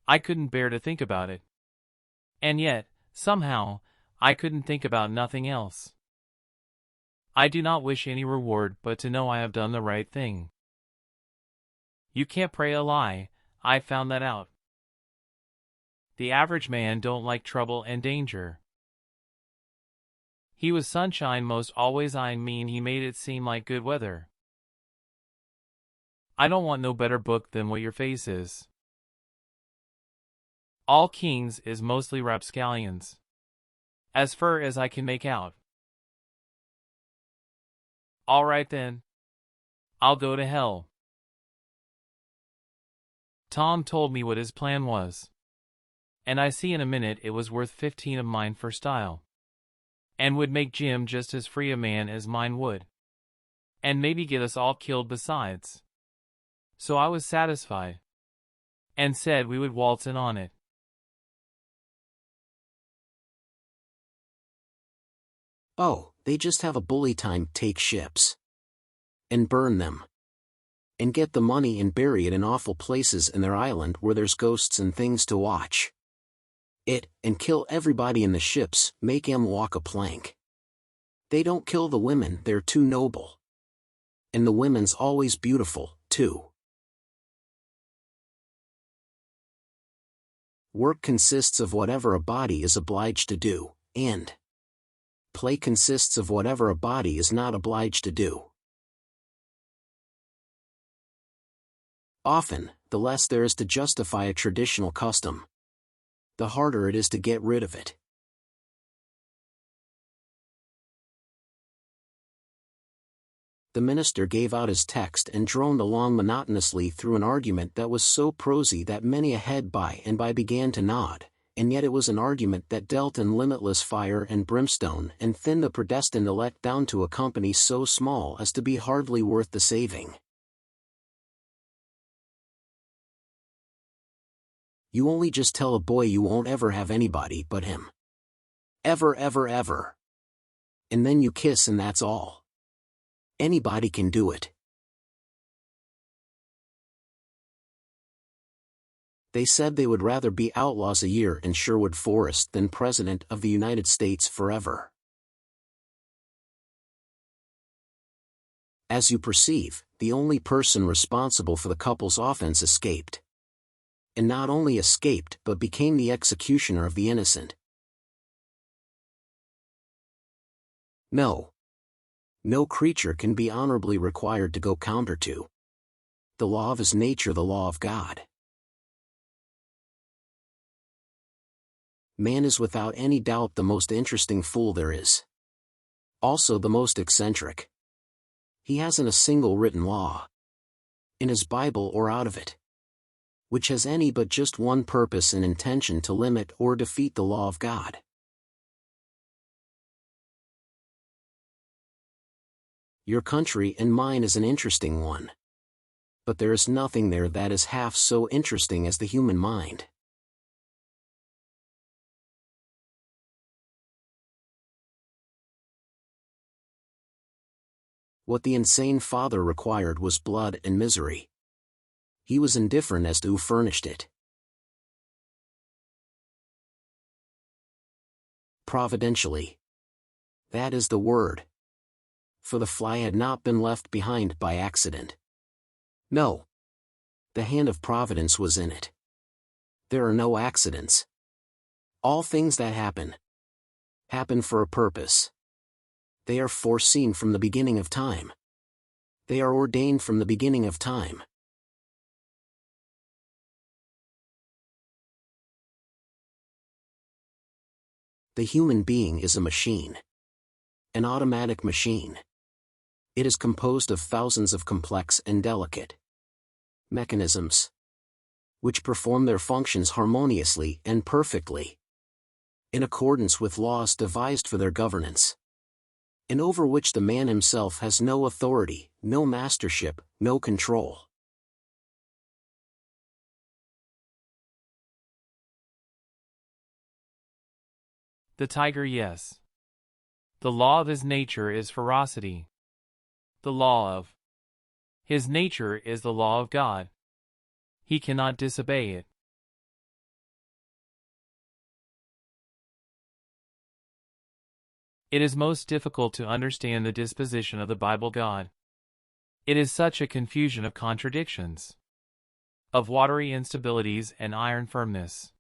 I couldn't bear to think about it. And yet, somehow, I couldn't think about nothing else. I do not wish any reward but to know I have done the right thing. You can't pray a lie, I've found that out. The average man don't like trouble and danger. He was sunshine most always. I mean, he made it seem like good weather. I don't want no better book than what your face is. All kings is mostly rapscallions, as fur as I can make out. All right then. I'll go to hell. Tom told me what his plan was. And I see in a minute it was worth 15 of mine for style. And would make Jim just as free a man as mine would. And maybe get us all killed besides. So I was satisfied. And said we would waltz in on it. Oh, they just have a bully time, take ships. And burn them. And get the money and bury it in awful places in their island where there's ghosts and things to watch. And kill everybody in the ships, make 'em walk a plank. They don't kill the women, they're too noble. And the women's always beautiful, too. Work consists of whatever a body is obliged to do, and play consists of whatever a body is not obliged to do. Often, the less there is to justify a traditional custom, the harder it is to get rid of it. The minister gave out his text and droned along monotonously through an argument that was so prosy that many a head by and by began to nod, and yet it was an argument that dealt in limitless fire and brimstone and thinned the predestined elect down to a company so small as to be hardly worth the saving. You only just tell a boy you won't ever have anybody but him. Ever, ever, ever. And then you kiss and that's all. Anybody can do it. They said they would rather be outlaws a year in Sherwood Forest than President of the United States forever. As you perceive, the only person responsible for the couple's offense escaped. And not only escaped but became the executioner of the innocent. No creature can be honorably required to go counter to the law of his nature, the law of God. Man is without any doubt the most interesting fool there is. Also the most eccentric. He hasn't a single written law, in his Bible or out of it, which has any but just one purpose and intention to limit or defeat the law of God. Your country and mine is an interesting one. But there is nothing there that is half so interesting as the human mind. What the insane father required was blood and misery. He was indifferent as to who furnished it. Providentially. That is the word. For the fly had not been left behind by accident. No. The hand of Providence was in it. There are no accidents. All things that happen for a purpose. They are foreseen from the beginning of time. They are ordained from the beginning of time. The human being is a machine. An automatic machine. It is composed of thousands of complex and delicate mechanisms, which perform their functions harmoniously and perfectly, in accordance with laws devised for their governance, and over which the man himself has no authority, no mastership, no control. The tiger, yes. The law of his nature is ferocity. The law of his nature is the law of God. He cannot disobey it. It is most difficult to understand the disposition of the Bible God. It is such a confusion of contradictions, of watery instabilities and iron firmness,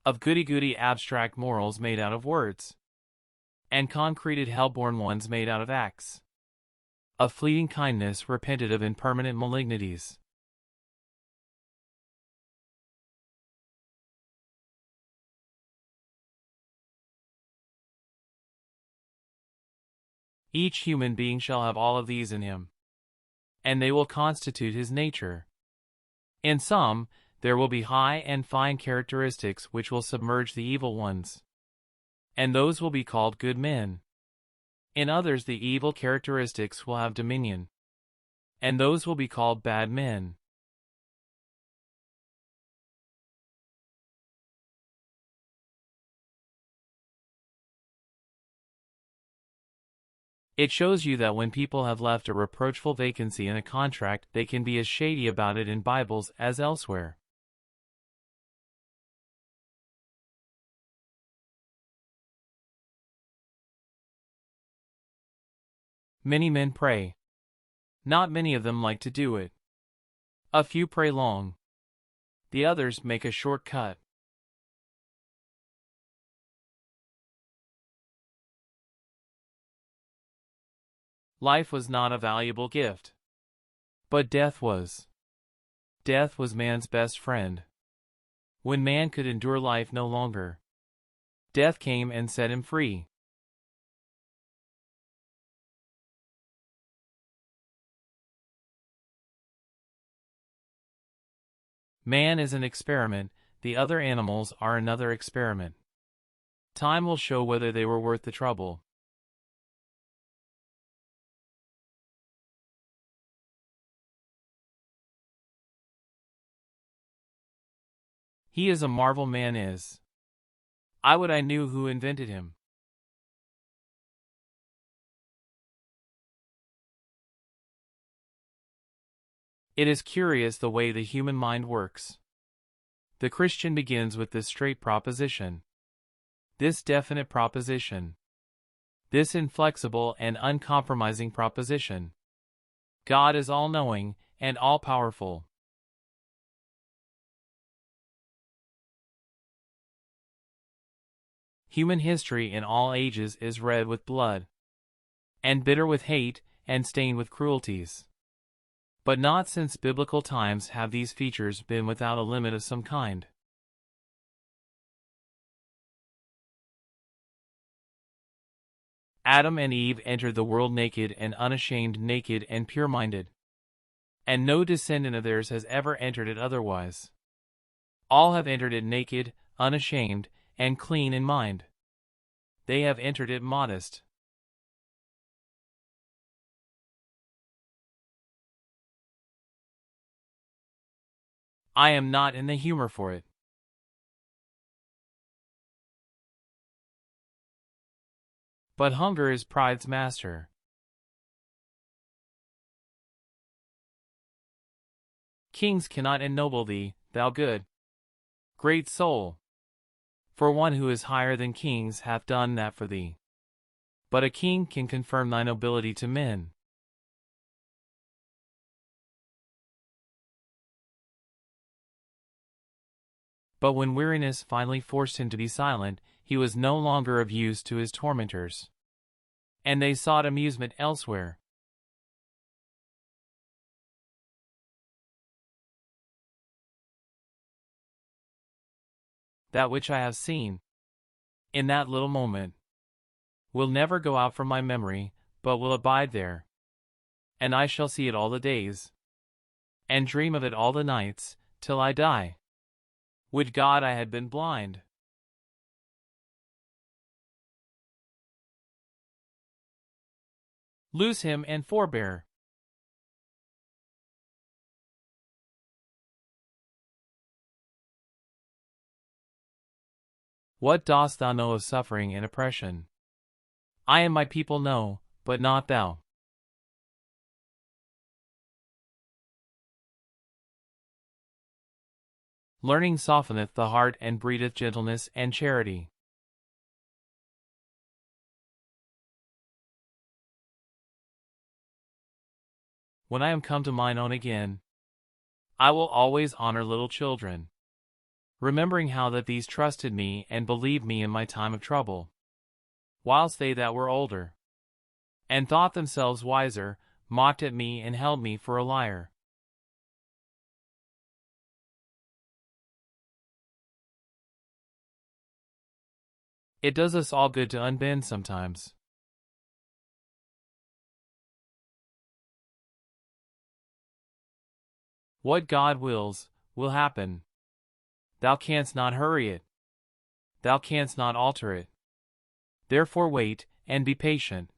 of goody-goody abstract morals made out of words, and concreted hell-born ones made out of acts, of fleeting kindness repented of in permanent malignities. Each human being shall have all of these in him, and they will constitute his nature. In some, there will be high and fine characteristics which will submerge the evil ones, and those will be called good men. In others the evil characteristics will have dominion, and those will be called bad men. It shows you that when people have left a reproachful vacancy in a contract, they can be as shady about it in Bibles as elsewhere. Many men pray. Not many of them like to do it. A few pray long. The others make a short cut. Life was not a valuable gift, but death was. Death was man's best friend. When man could endure life no longer, death came and set him free. Man is an experiment, the other animals are another experiment. Time will show whether they were worth the trouble. He is a marvel, man is. I would I knew who invented him. It is curious the way the human mind works. The Christian begins with this straight proposition, this definite proposition, this inflexible and uncompromising proposition. God is all-knowing and all-powerful. Human history in all ages is red with blood, and bitter with hate, and stained with cruelties. But not since biblical times have these features been without a limit of some kind. Adam and Eve entered the world naked and unashamed, naked and pure-minded, and no descendant of theirs has ever entered it otherwise. All have entered it naked, unashamed, and clean in mind. They have entered it modest. I am not in the humor for it. But hunger is pride's master. Kings cannot ennoble thee, thou good, great soul. For one who is higher than kings hath done that for thee. But a king can confirm thy nobility to men. But when weariness finally forced him to be silent, he was no longer of use to his tormentors, and they sought amusement elsewhere. That which I have seen, in that little moment, will never go out from my memory, but will abide there. And I shall see it all the days, and dream of it all the nights, till I die. Would God I had been blind! Loose him and forbear. What dost thou know of suffering and oppression? I and my people know, but not thou. Learning softeneth the heart and breedeth gentleness and charity. When I am come to mine own again, I will always honor little children, remembering how that these trusted me and believed me in my time of trouble, whilst they that were older, and thought themselves wiser, mocked at me and held me for a liar. It does us all good to unbend sometimes. What God wills, will happen. Thou canst not hurry it. Thou canst not alter it. Therefore wait, and be patient.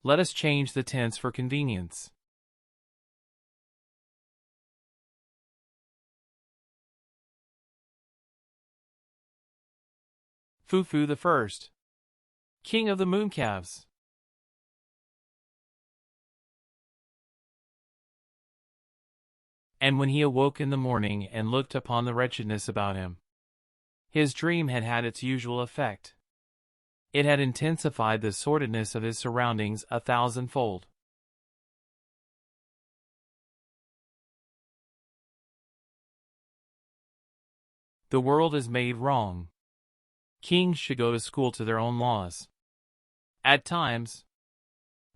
Let us change the tense for convenience. Fufu the First, king of the mooncalves. And when he awoke in the morning and looked upon the wretchedness about him, his dream had had its usual effect. It had intensified the sordidness of his surroundings 1,000-fold. The world is made wrong. Kings should go to school to their own laws, at times,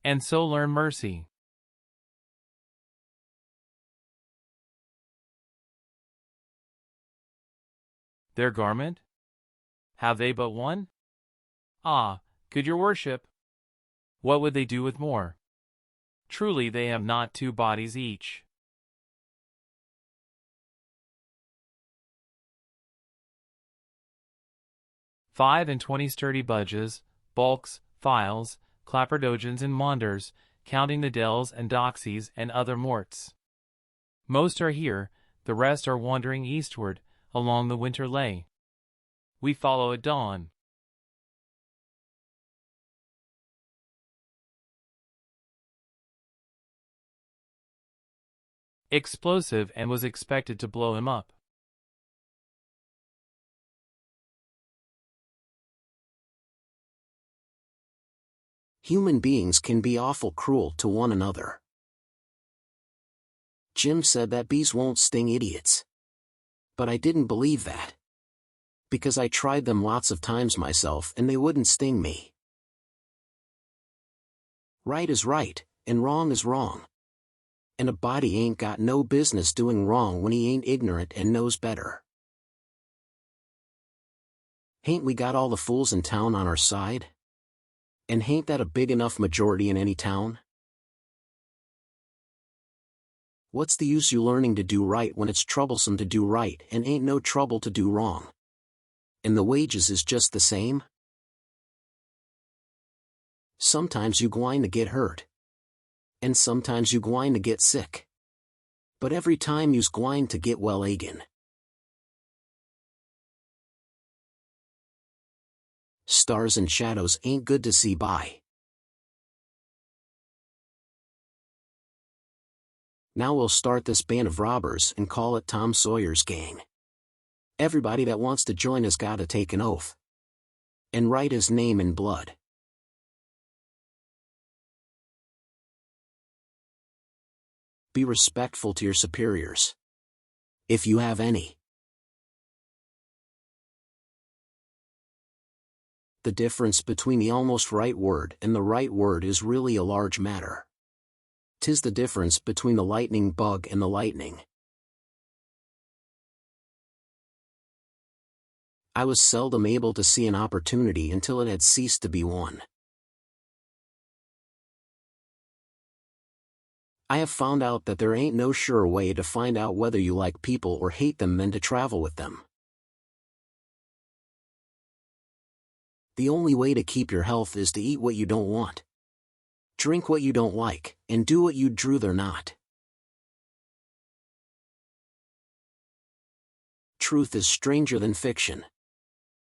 and so learn mercy. Their garment? Have they but one? Ah, good your worship! What would they do with more? Truly they have not 2 bodies each. Five and 20 sturdy budges, bulks, files, clapperdogeons and maunders, counting the dells and doxies and other morts. Most are here, the rest are wandering eastward, along the winter lay. We follow at dawn. Explosive and was expected to blow him up. Human beings can be awful cruel to one another. Jim said that bees won't sting idiots. But I didn't believe that. Because I tried them lots of times myself and they wouldn't sting me. Right is right, and wrong is wrong. And a body ain't got no business doing wrong when he ain't ignorant and knows better. Hain't we got all the fools in town on our side? And hain't that a big enough majority in any town? What's the use you learning to do right when it's troublesome to do right and ain't no trouble to do wrong? And the wages is just the same? Sometimes you gwine to get hurt. And sometimes you gwine to get sick. But every time you's gwine to get well again. Stars and shadows ain't good to see by. Now we'll start this band of robbers and call it Tom Sawyer's Gang. Everybody that wants to join us gotta take an oath. And write his name in blood. Be respectful to your superiors. If you have any. The difference between the almost right word and the right word is really a large matter. 'Tis the difference between the lightning bug and the lightning. I was seldom able to see an opportunity until it had ceased to be one. I have found out that there ain't no sure way to find out whether you like people or hate them than to travel with them. The only way to keep your health is to eat what you don't want, drink what you don't like, and do what you'd druther not. Truth is stranger than fiction.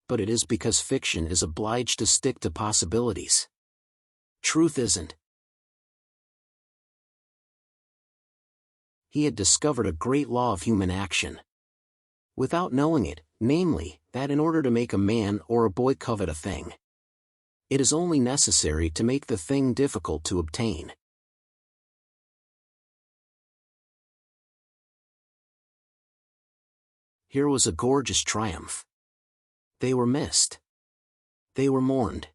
But it is because fiction is obliged to stick to possibilities. Truth isn't. He had discovered a great law of human action. without knowing it, namely, that in order to make a man or a boy covet a thing, it is only necessary to make the thing difficult to obtain. Here was a gorgeous triumph. They were missed. They were mourned.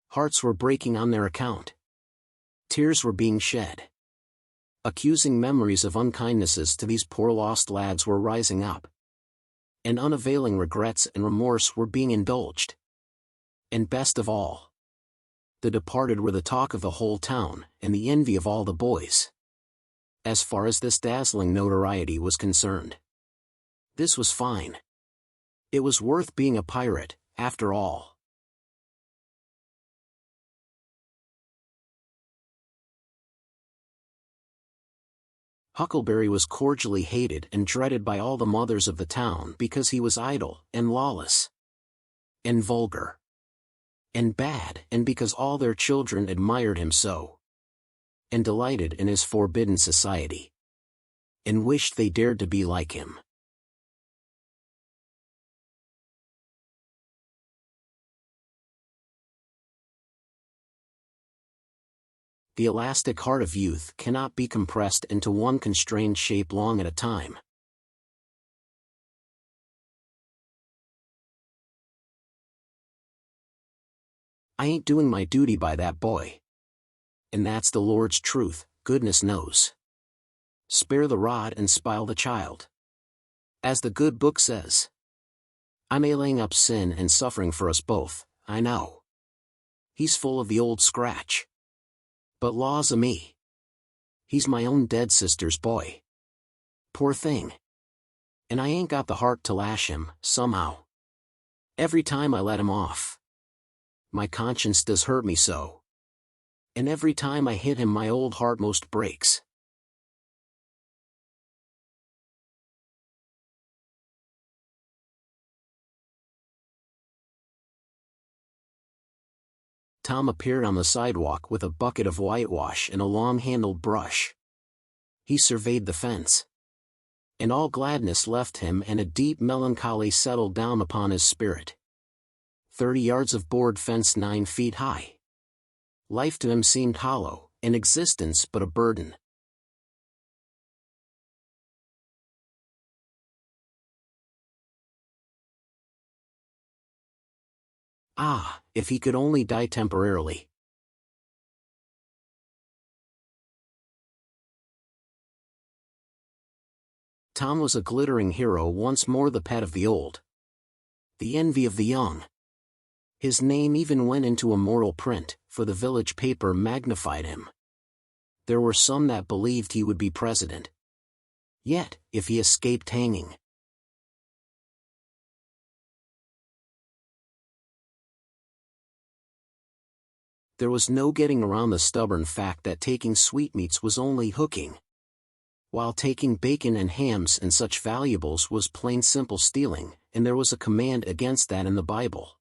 Hearts were breaking on their account. Tears were being shed. Accusing memories of unkindnesses to these poor lost lads were rising up. And unavailing regrets and remorse were being indulged. And best of all, the departed were the talk of the whole town, and the envy of all the boys. As far as this dazzling notoriety was concerned, this was fine. It was worth being a pirate, after all. Huckleberry was cordially hated and dreaded by all the mothers of the town because he was idle, and lawless, and vulgar, and bad, and because all their children admired him so, and delighted in his forbidden society, and wished they dared to be like him. The elastic heart of youth cannot be compressed into one constrained shape long at a time. I ain't doing my duty by that boy. And that's the Lord's truth, goodness knows. Spare the rod and spile the child. As the good book says. I may laying up sin and suffering for us both, I know. He's full of the old scratch. But laws o' me, he's my own dead sister's boy. Poor thing. And I ain't got the heart to lash him, somehow. Every time I let him off, my conscience does hurt me so. And every time I hit him my old heart most breaks. Tom appeared on the sidewalk with a bucket of whitewash and a long-handled brush. He surveyed the fence. And all gladness left him and a deep melancholy settled down upon his spirit. 30 yards of board fence 9 feet high. Life to him seemed hollow, and existence but a burden. Ah, if he could only die temporarily. Tom was a glittering hero, once more the pet of the old, the envy of the young. His name even went into immortal print, for the village paper magnified him. There were some that believed he would be president. Yet, if he escaped hanging, there was no getting around the stubborn fact that taking sweetmeats was only hooking, while taking bacon and hams and such valuables was plain simple stealing, and there was a command against that in the Bible.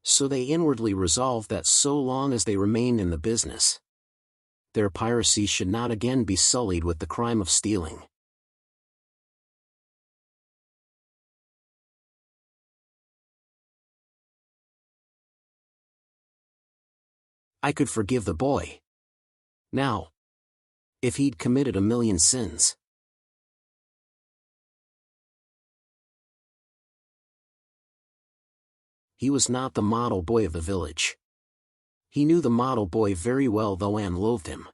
So they inwardly resolved that so long as they remained in the business, their piracy should not again be sullied with the crime of stealing. I could forgive the boy. Now, if he'd committed a million sins. He was not the model boy of the village. He knew the model boy very well, though Anne loathed him.